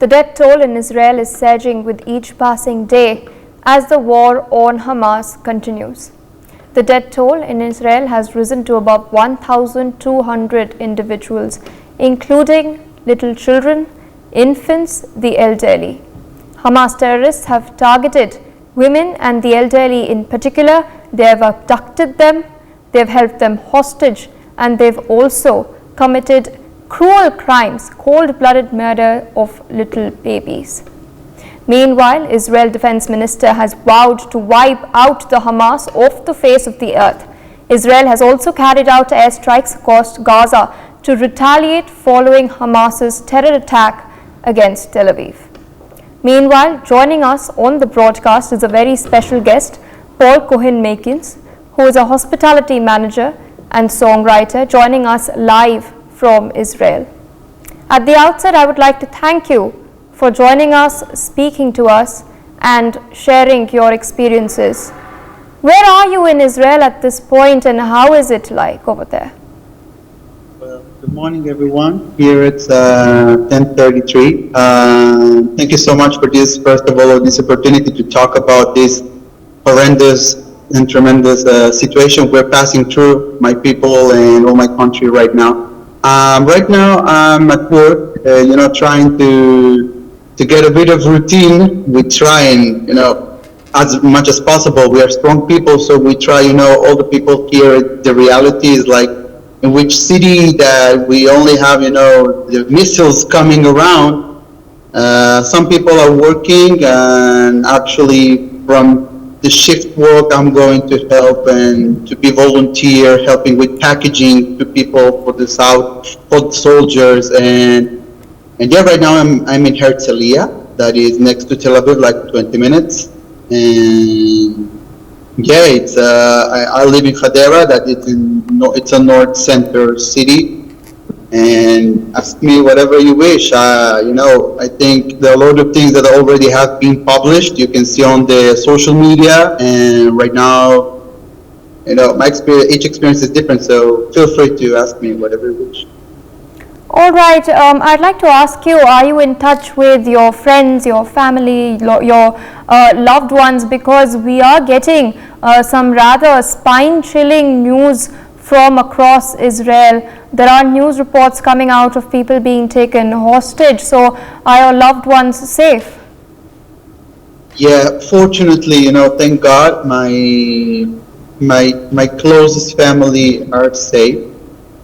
The death toll in Israel is surging with each passing day as the war on Hamas continues. The death toll in Israel has risen to above 1,200 individuals, including little children, infants, the elderly. Hamas terrorists have targeted women and the elderly in particular. They have abducted them, they have held them hostage, and they've also committed cruel crimes, cold-blooded murder of little babies. Meanwhile, Israel Defense Minister has vowed to wipe out the Hamas off the face of the earth. Israel has also carried out airstrikes across Gaza to retaliate following Hamas's terror attack against Tel Aviv. Meanwhile, joining us on the broadcast is a very special guest, Pol Cohen Meikins, who is a hospitality manager and songwriter, joining us live from Israel. At the outset, I would like to thank you for joining us, speaking to us, and sharing your experiences. Where are you in Israel at this point, and how is it like over there? Well, good morning, everyone. Here it's 10:33. Thank you so much for this, first of all, this opportunity to talk about this horrendous and tremendous situation we're passing through, my people and all my country right now. Right now, I'm at work, trying to get a bit of routine. We try and, as much as possible, we are strong people, so we try, all the people here, the reality is like, in which city that we only have, the missiles coming around. Some people are working, and actually from the shift work, I'm going to help and to be volunteer, helping with packaging to people for the South, for the soldiers, and yeah, right now I'm in Herzliya, that is next to Tel Aviv, like 20 minutes, and yeah, it's I live in Hadera, that it's a north center city, and ask me whatever you wish. I think there are a lot of things that already have been published. You can see on the social media, and right now, my experience, each experience is different. So feel free to ask me whatever you wish. All right. I'd like to ask you: are you in touch with your friends, your family, your loved ones? Because we are getting some rather spine-chilling news from across Israel. There are news reports coming out of people being taken hostage. So are your loved ones safe? Yeah, fortunately, thank God, my closest family are safe.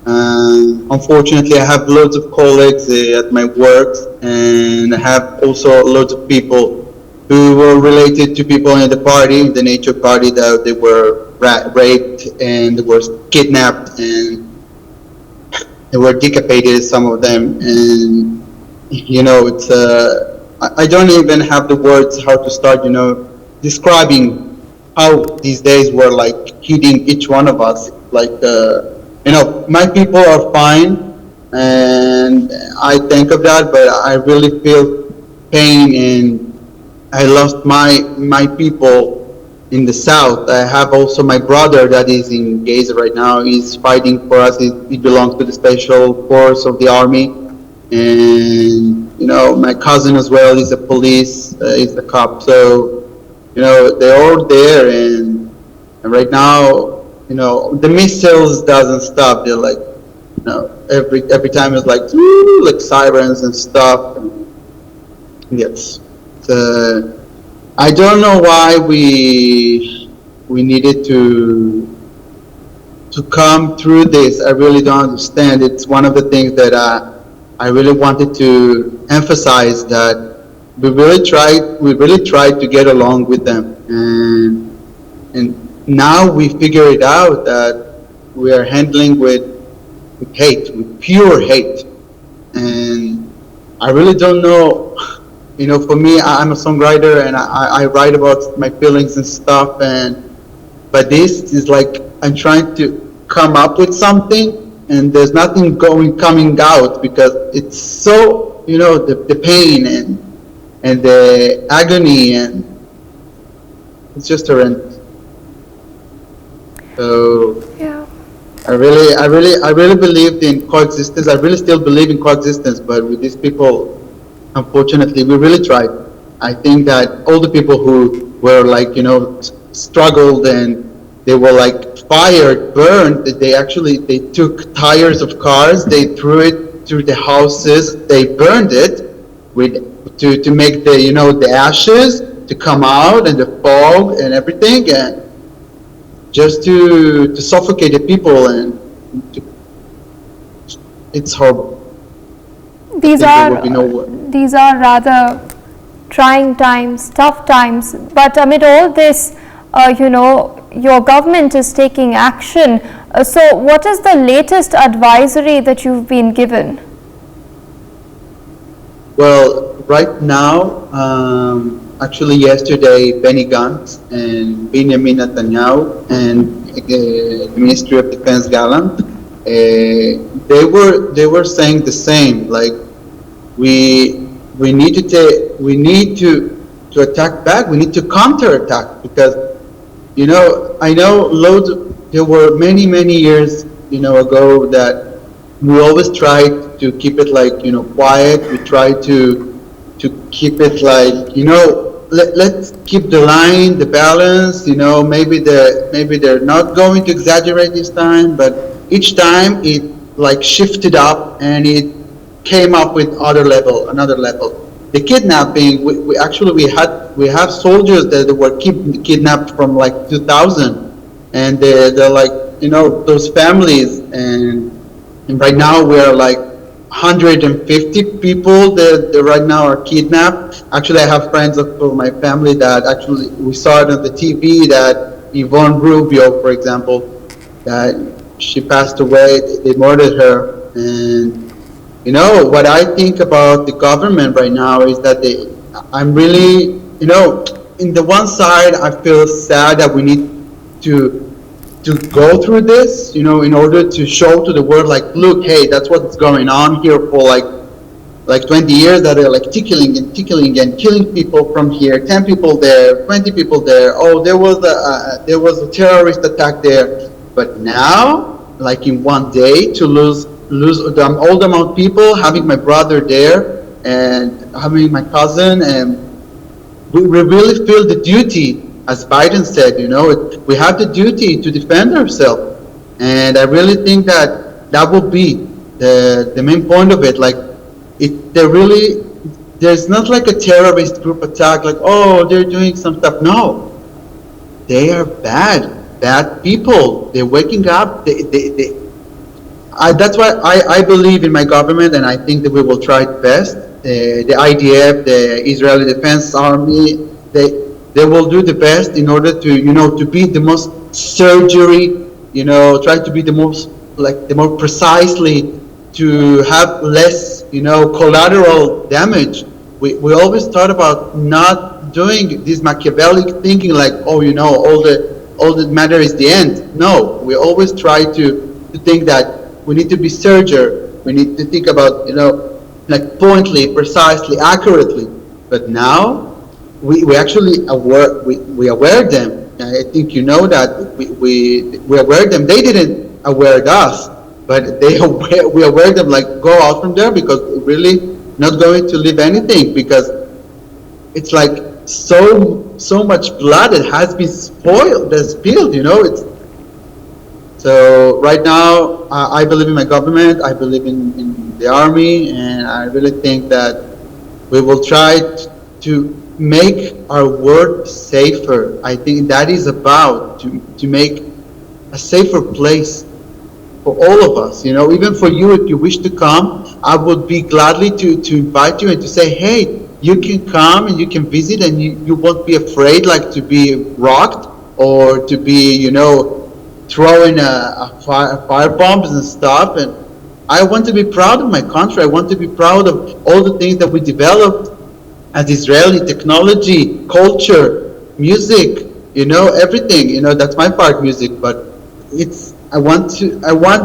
Unfortunately, I have loads of colleagues at my work, and I have also loads of people who were related to people in the party, the nature party, that they were raped and they were kidnapped and they were decapitated, some of them. And it's I don't even have the words how to start describing how these days were like hitting each one of us. Like my people are fine, and I think of that, but I really feel pain, and I lost my people in the south. I have also my brother that is in Gaza right now. He's fighting for us. He belongs to the special force of the army, and my cousin as well is a police, he's a cop. So they're all there, and right now the missiles doesn't stop. They're like every time it's like sirens and stuff. And yes. I don't know why we needed to come through this. I really don't understand. It's one of the things that I really wanted to emphasize, that we really tried to get along with them, and now we figure it out that we are handling with hate, with pure hate, and I really don't know. For me, I'm a songwriter, and I write about my feelings and stuff, but this is like I'm trying to come up with something, and there's nothing coming out, because it's so the pain and the agony, and it's just horrendous. So yeah. I really believed in coexistence. I really still believe in coexistence, but with these people, unfortunately, we really tried. I think that all the people who were like, struggled and they were like fired, burned, they took tires of cars, they threw it through the houses, they burned it to make the ashes to come out and the fog and everything, and just to suffocate the people, and it's horrible. These are rather trying times, tough times, but amid all this, your government is taking action. So what is the latest advisory that you've been given? Well, right now, actually yesterday, Benny Gantz and Benjamin Netanyahu and the Ministry of Defense Gallant, they were saying the same. Like, we need to attack back. We need to counterattack, because I know there were many years ago that we always tried to keep it like quiet. We tried to keep it like let's keep the line, the balance. Maybe they're not going to exaggerate this time, but each time it like shifted up and it came up with another level. The kidnapping, we have soldiers that were kidnapped from like 2000, and they're like those families, and right now we're like 150 people that right now are kidnapped. Actually, I have friends of my family that actually we saw it on the TV that Yvonne Rubio, for example, that she passed away. They murdered her, and what I think about the government right now is that I'm really, in the one side, I feel sad that we need to go through this, in order to show to the world, like, look, hey, that's what's going on here for like 20 years, that they're like tickling and killing people from here, 10 people there, 20 people there. Oh, there was a terrorist attack there. But now, like in one day, to lose all the amount of people, having my brother there and having my cousin, and we really feel the duty, as Biden said, we have the duty to defend ourselves. And I really think that will be the main point of it. Like, there's not like a terrorist group attack, like, oh, they're doing some stuff. No, they are bad people. They're waking up. That's why I believe in my government, and I think that we will try it best. The IDF, the Israeli Defense Army, they will do the best in order to be the most surgery, try to be the more precisely, to have less, collateral damage. We always thought about not doing this Machiavellic thinking, like, oh, all that matter is the end. No, we always try to think that we need to be surgery. We need to think about, like, pointedly, precisely, accurately. But now, we actually aware them. I think that we aware them. They didn't aware us, but we aware them, like, go out from there, because we're really not going to leave anything, because it's like so much blood that has been spilled. So right now, I believe in my government. I believe in the army, and I really think that we will try to make our world safer. I think that is about to make a safer place for all of us. Even for you, if you wish to come, I would be gladly to invite you and to say, hey, you can come and you can visit, and you won't be afraid, like, to be rocked or to be, throwing fire bombs and stuff. And I want to be proud of my country. I want to be proud of all the things that we developed as Israeli: technology, culture, music, everything. That's my part, music. But I want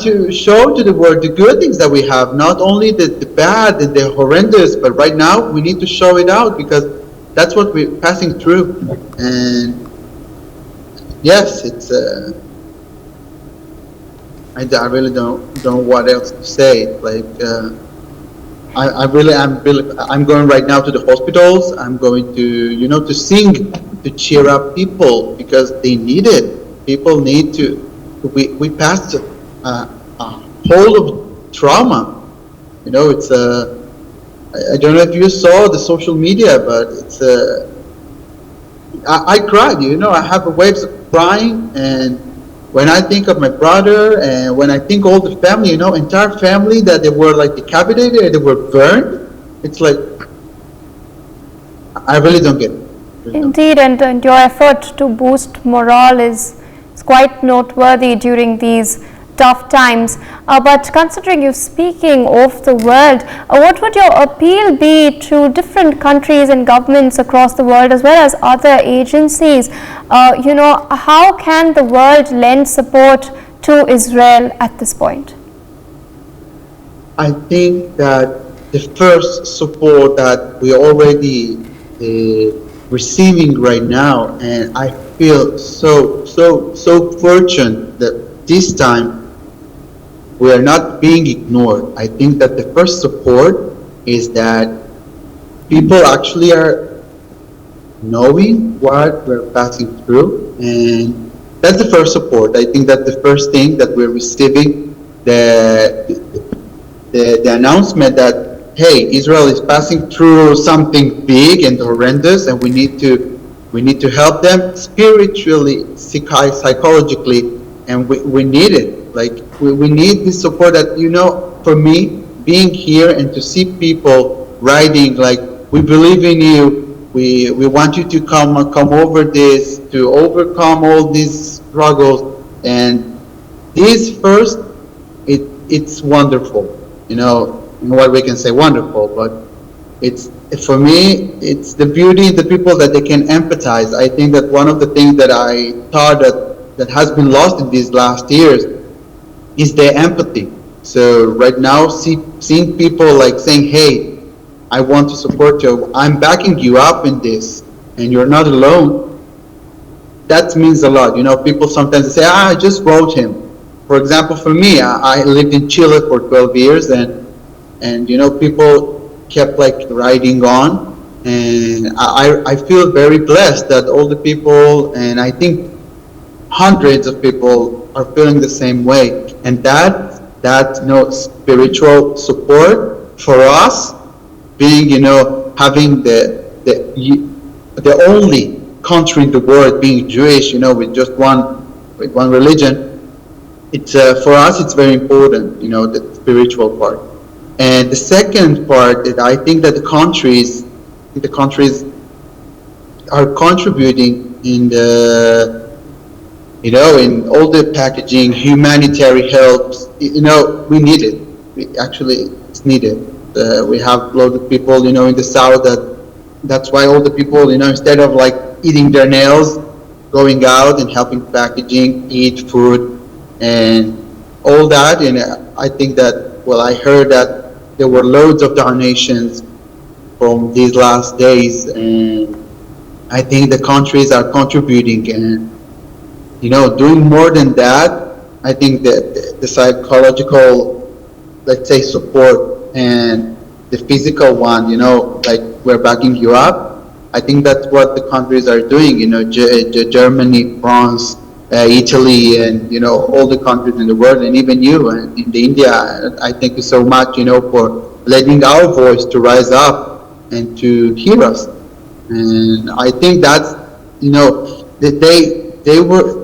to show to the world the good things that we have, not only the bad and the horrendous. But right now, we need to show it out, because that's what we're passing through. And yes, it's. I really don't know what else to say. Like, I'm going right now to the hospitals. I'm going to, to sing, to cheer up people because they need it. People need to. We passed a whole of trauma. It's I don't know if you saw the social media, but it's I cried. I have waves of crying, and when I think of my brother, and when I think all the family, entire family that they were like decapitated, they were burned. It's like I really don't get it. Indeed, and your effort to boost morale is quite noteworthy during these tough times. But considering you speaking of the world, what would your appeal be to different countries and governments across the world as well as other agencies? How can the world lend support to Israel at this point? I think that the first support that we already receiving right now, and I feel so fortunate that this time we are not being ignored. I think that the first support is that people actually are knowing what we're passing through, and that's the first support. I think that the first thing that we're receiving, the announcement that hey, Israel is passing through something big and horrendous, and we need to help them spiritually, psychologically, and we need it. Like we need this support. That for me, being here and to see people writing like, we believe in you. We want you to come over this, to overcome all these struggles, and this first, it's wonderful. What we can say wonderful, but it's, for me, it's the beauty of the people that they can empathize. I think that one of the things that I thought that has been lost in these last years is their empathy. So right now, seeing people like saying, hey, I want to support you, I'm backing you up in this, and you're not alone, that means a lot. People sometimes say, I just wrote him. For example, for me, I lived in Chile for 12 years, and people kept like writing on, and I feel very blessed that all the people, and I think hundreds of people are feeling the same way, and that spiritual support for us, being having the only country in the world being Jewish, with just one religion. It's for us, it's very important, the spiritual part. And the second part, that I think that the countries are contributing in in all the packaging, humanitarian helps. We need it. It's needed. We have a lot of people, in the south that's why all the people, instead of like eating their nails, going out and helping packaging, eat food, and all that. And I think that, I heard that there were loads of donations from these last days, and I think the countries are contributing and doing more than that. I think that the psychological, let's say, support and the physical one, like we're backing you up. I think that's what the countries are doing. Germany, France, Italy, and all the countries in the world, and even you and in India. I thank you so much, for letting our voice to rise up and to hear us. And I think that's that they were.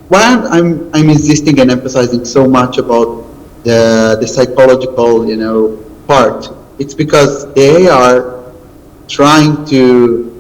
Why I'm insisting and emphasizing so much about the psychological part. It's because they are trying to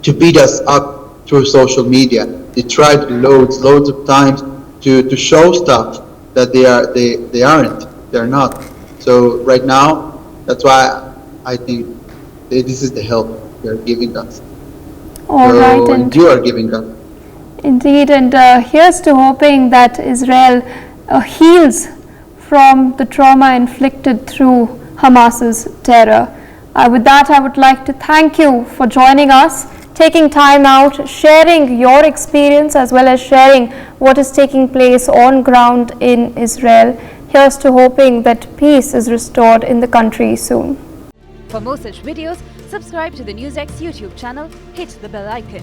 beat us up through social media. They tried loads of times to show stuff that they aren't. They're not. So right now, that's why I think this is the help they're giving us. All right, and you are giving us. Indeed, and here's to hoping that Israel heals from the trauma inflicted through Hamas's terror. With that, I would like to thank you for joining us, taking time out, sharing your experience as well as sharing what is taking place on ground in Israel. Here's to hoping that peace is restored in the country soon. For more such videos, subscribe to the NewsX YouTube channel, hit the bell icon.